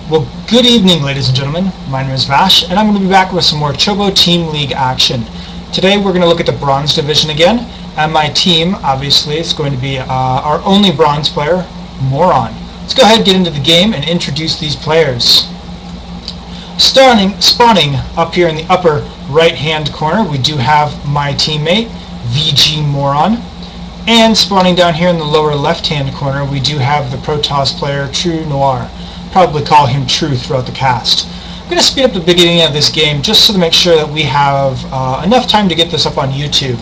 Well, good evening, ladies and gentlemen. My name is Vash, and I'm going to be back with some more Chobo Team League action. Today, we're going to look at the Bronze Division again, and my team, obviously, is going to be our only Bronze player, Moron. Let's go ahead and get into the game and introduce these players. Spawning up here in the upper right-hand corner, we do have my teammate, VG Moron. And spawning down here in the lower left-hand corner, we do have the Protoss player, TrueNoir. Probably call him True throughout the cast. I'm going to speed up the beginning of this game just to make sure that we have enough time to get this up on YouTube.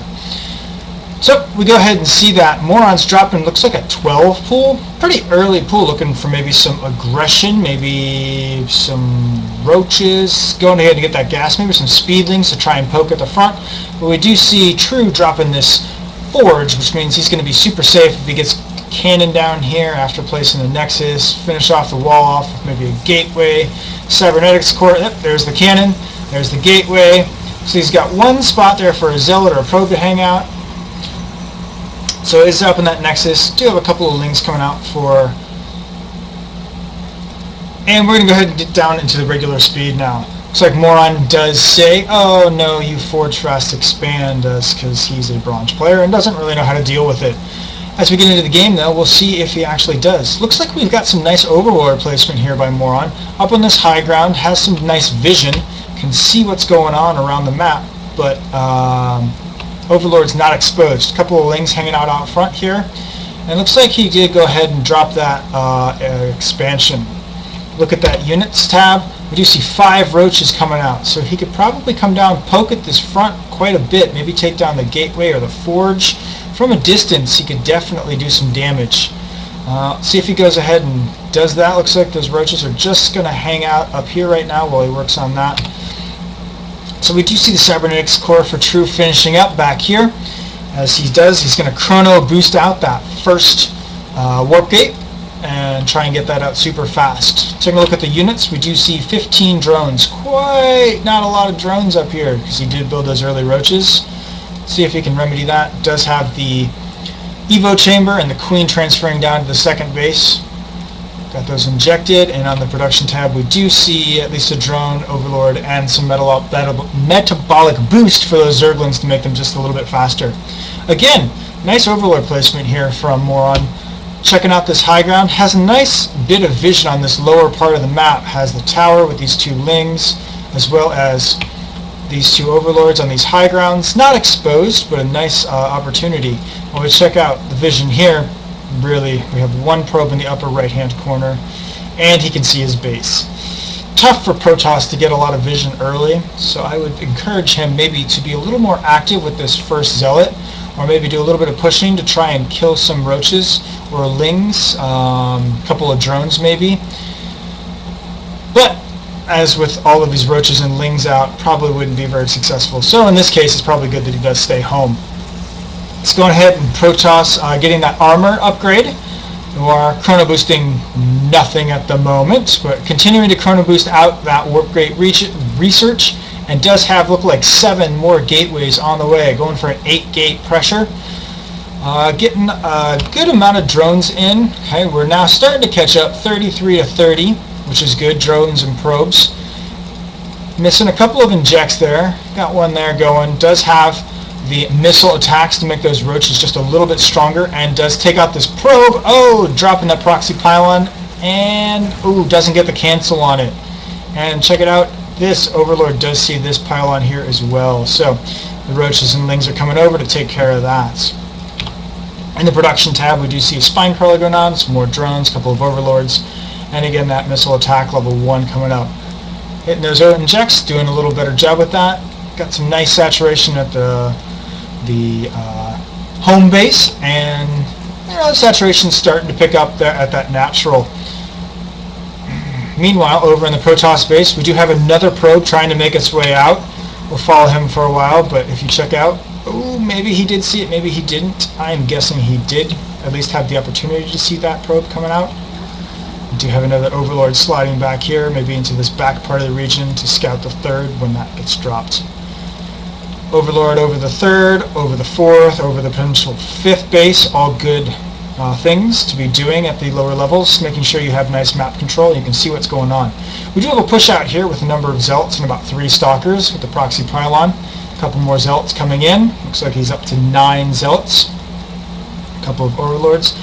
So we go ahead and see that Moron's dropping, looks like a 12 pool. Pretty early pool, looking for maybe some aggression, maybe some Roaches. Going ahead and get that gas, maybe some Speedlings to try and poke at the front. But we do see True dropping this Forge, which means he's going to be super safe if he gets cannon down here after placing the Nexus, finish off the wall off with maybe a gateway, cybernetics core. Yep, there's the cannon, there's the gateway. So he's got one spot there for a zealot or a probe to hang out. So he's up in that Nexus. Do have a couple of links coming out for, and we're going to go ahead and get down into the regular speed now. Looks like Moron does say, oh no, you forge fast expand us, because he's a bronze player and doesn't really know how to deal with it. As we get into the game, though, we'll see if he actually does. Looks like we've got some nice overlord placement here by Moron. Up on this high ground, has some nice vision, can see what's going on around the map, but Overlord's not exposed. A couple of lings hanging out front here, and it looks like he did go ahead and drop that expansion. Look at that units tab. We do see 5 Roaches coming out, so he could probably come down, poke at this front quite a bit, maybe take down the gateway or the forge. From a distance, he could definitely do some damage. See if he goes ahead and does that. Looks like those Roaches are just going to hang out up here right now while he works on that. So we do see the cybernetics core for True finishing up back here. As he does, he's going to chrono boost out that first warp gate and try and get that out super fast. Taking a look at the units, we do see 15 drones. Quite not a lot of drones up here because he did build those early Roaches. See if he can remedy that. Does have the Evo chamber and the Queen transferring down to the second base. Got those injected, and on the production tab we do see at least a drone overlord and some metabolic boost for those Zerglings to make them just a little bit faster. Again, nice overlord placement here from Moron. Checking out this high ground, has a nice bit of vision on this lower part of the map. Has the tower with these 2 lings, as well as these 2 overlords on these high grounds. Not exposed, but a nice opportunity. When we check out the vision here, really, we have 1 probe in the upper right hand corner, and he can see his base. Tough for Protoss to get a lot of vision early, so I would encourage him maybe to be a little more active with this first zealot, or maybe do a little bit of pushing to try and kill some Roaches or lings, a couple of drones maybe. But as with all of these Roaches and lings out, probably wouldn't be very successful. So in this case, it's probably good that he does stay home. Let's go ahead and Protoss getting that armor upgrade. We are chrono boosting nothing at the moment, but continuing to chrono boost out that warp gate research, and does have, look like 7 more gateways on the way, going for an 8 gate pressure. Getting a good amount of drones in. Okay, we're now starting to catch up, 33 to 30, which is good, drones and probes. Missing a couple of injects there. Got one there going. Does have the missile attacks to make those Roaches just a little bit stronger, and does take out this probe. Oh, dropping that proxy pylon, and doesn't get the cancel on it. And check it out, this Overlord does see this pylon here as well. So the Roaches and lings are coming over to take care of that. In the production tab, we do see a spine crawler going on, some more drones, a couple of Overlords, and again that missile attack level 1 coming up. Hitting those injects, doing a little better job with that. Got some nice saturation at the home base, and saturation's starting to pick up there at that natural. Meanwhile, over in the Protoss base, we do have another probe trying to make its way out. We'll follow him for a while, but if you check out, maybe he did see it, maybe he didn't. I'm guessing he did at least have the opportunity to see that probe coming out. We do have another Overlord sliding back here, maybe into this back part of the region to scout the 3rd when that gets dropped. Overlord over the 3rd, over the 4th, over the potential 5th base, all good things to be doing at the lower levels, making sure you have nice map control. You can see what's going on. We do have a push out here with a number of zealots and about 3 stalkers with the proxy pylon. A couple more zealots coming in. Looks like he's up to 9 zealots. A couple of overlords.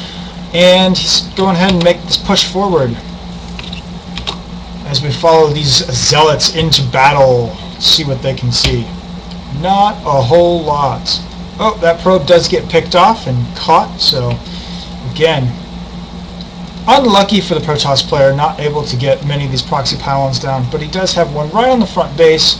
And he's going ahead and make this push forward as we follow these zealots into battle. Let's see what they can see. Not a whole lot. Oh, that probe does get picked off and caught, so again, unlucky for the Protoss player, not able to get many of these proxy pylons down, but he does have one right on the front base.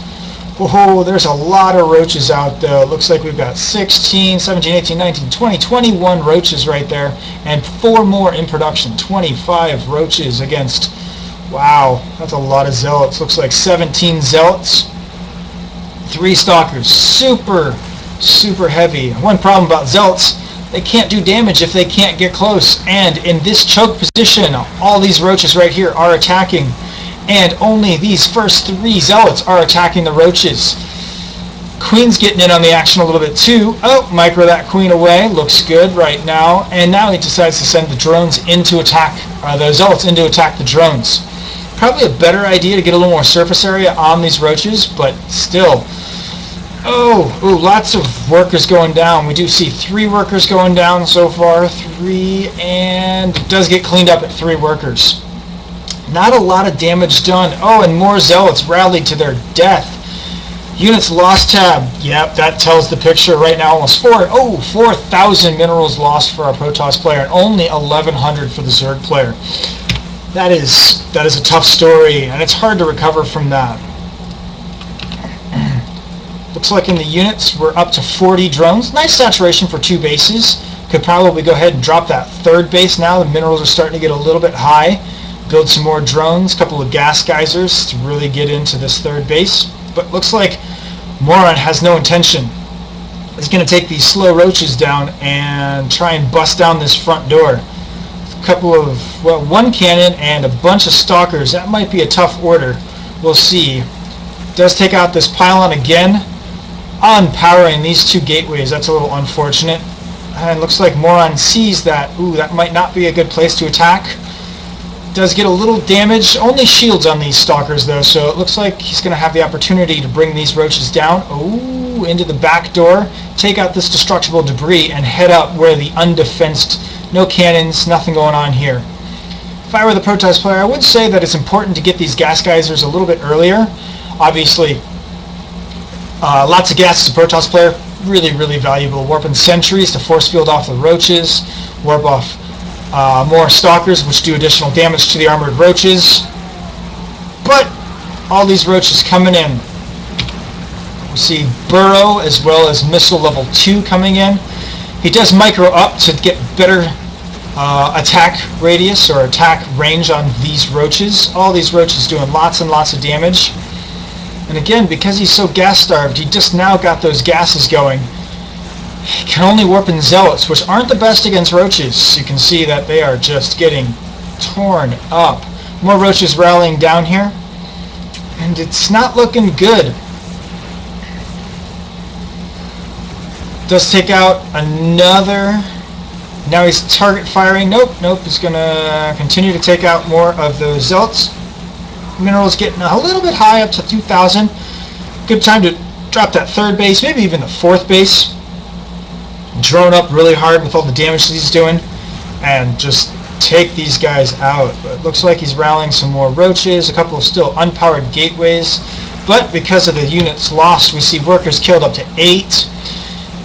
Oh, there's a lot of roaches out though. It looks like we've got 16, 17, 18, 19, 20, 21 roaches right there, and 4 more in production. 25 roaches against, wow, that's a lot of zealots. Looks like 17 zealots, 3 stalkers. Super heavy. One problem about zealots, they can't do damage if they can't get close, and in this choke position all these roaches right here are attacking, and only these first 3 zealots are attacking the roaches. Queen's getting in on the action a little bit too. Oh, micro that queen away. Looks good right now, and now he decides to send the drones in to attack, the zealots in to attack the drones. Probably a better idea to get a little more surface area on these roaches, but still. Oh, lots of workers going down. We do see 3 workers going down so far. 3, and it does get cleaned up at 3 workers. Not a lot of damage done. Oh, and more zealots rallied to their death. Units lost tab. Yep, that tells the picture right now. Almost 4,000 minerals lost for our Protoss player, and only 1,100 for the Zerg player. That is a tough story, and it's hard to recover from that. Looks like in the units we're up to 40 drones. Nice saturation for 2 bases. Could probably go ahead and drop that 3rd base now. The minerals are starting to get a little bit high. Build some more drones, a couple of gas geysers to really get into this 3rd base. But looks like Moron has no intention. He's going to take these slow roaches down and try and bust down this front door. A couple of, well, 1 cannon and a bunch of stalkers. That might be a tough order. We'll see. Does take out this pylon again, unpowering these 2 gateways. That's a little unfortunate. And it looks like Moron sees that. Ooh, that might not be a good place to attack. Does get a little damage. Only shields on these stalkers though, so it looks like he's going to have the opportunity to bring these roaches down. Oh, into the back door, take out this destructible debris, and head up where the undefensed, no cannons, nothing going on here. If I were the Protoss player, I would say that it's important to get these gas geysers a little bit earlier. Obviously, lots of gas as a Protoss player, really valuable. Warping sentries to force field off the roaches, warp off more stalkers, which do additional damage to the armored roaches. But all these roaches coming in. We see burrow as well as missile level 2 coming in. He does micro up to get better attack radius or attack range on these roaches. All these roaches doing lots and lots of damage. And again, because he's so gas starved, he just now got those gases going. He can only warp in zealots, which aren't the best against roaches. You can see that they are just getting torn up. More roaches rallying down here, and it's not looking good. Does take out another. Now he's target firing. Nope, he's going to continue to take out more of those zealots. Minerals getting a little bit high, up to 2,000. Good time to drop that 3rd base, maybe even the 4th base. Drone up really hard with all the damage that he's doing, and just take these guys out. But it looks like he's rallying some more roaches, a couple of still unpowered gateways. But because of the units lost, we see workers killed up to 8,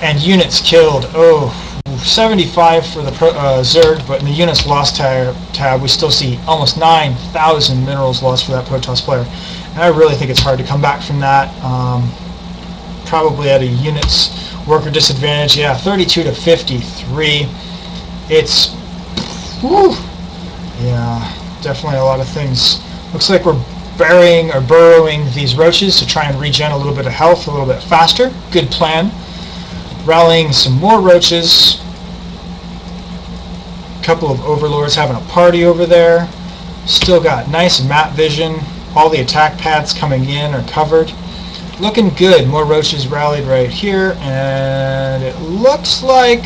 and units killed, 75 for the Zerg, but in the units lost tab, we still see almost 9,000 minerals lost for that Protoss player. And I really think it's hard to come back from that. Probably at a units worker disadvantage. Yeah, 32 to 53. It's, whew, yeah, definitely a lot of things. Looks like we're burying or burrowing these roaches to try and regen a little bit of health a little bit faster. Good plan. Rallying some more roaches. A couple of overlords having a party over there. Still got nice map vision. All the attack paths coming in are covered. Looking good. More roaches rallied right here, and it looks like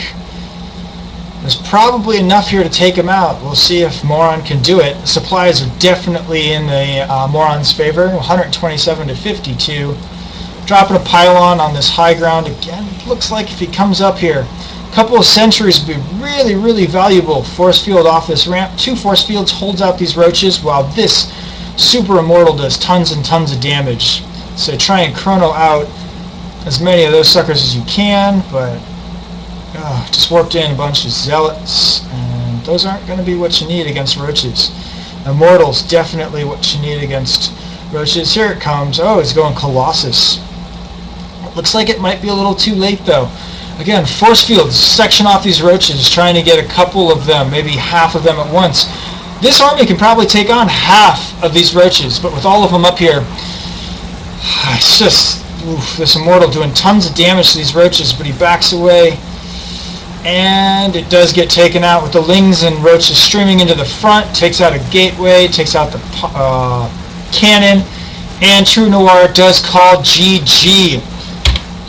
There's probably enough here to take him out. We'll see if Moron can do it. The supplies are definitely in the Moron's favor, 127 to 52. Dropping a pylon on this high ground again. Looks like if he comes up here, a couple of sentries would be really, really valuable. Force field off this ramp. 2 force fields holds out these roaches, while this super immortal does tons and tons of damage. So try and chrono out as many of those suckers as you can, but just warped in a bunch of zealots, and those aren't going to be what you need against roaches. Immortal's definitely what you need against roaches. Here it comes. Oh, it's going Colossus. Looks like it might be a little too late though. Again, force fields section off these roaches, trying to get a couple of them, maybe half of them at once. This army can probably take on half of these roaches, but with all of them up here, it's just, this immortal doing tons of damage to these roaches, but he backs away. And it does get taken out with the lings and roaches streaming into the front. Takes out a gateway, takes out the cannon, and TrueNoir does call GG.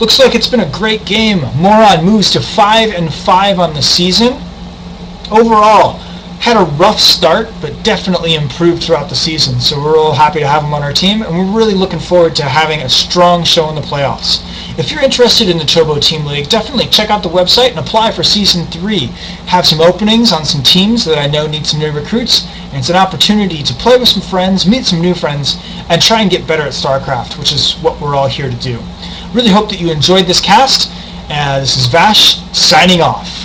Looks like it's been a great game. Moron moves to 5-5 on the season. Overall, had a rough start, but definitely improved throughout the season. So we're all happy to have him on our team, and we're really looking forward to having a strong show in the playoffs. If you're interested in the Chobo Team League, definitely check out the website and apply for Season 3. Have some openings on some teams that I know need some new recruits, and it's an opportunity to play with some friends, meet some new friends, and try and get better at StarCraft, which is what we're all here to do. Really hope that you enjoyed this cast. This is Vash, signing off.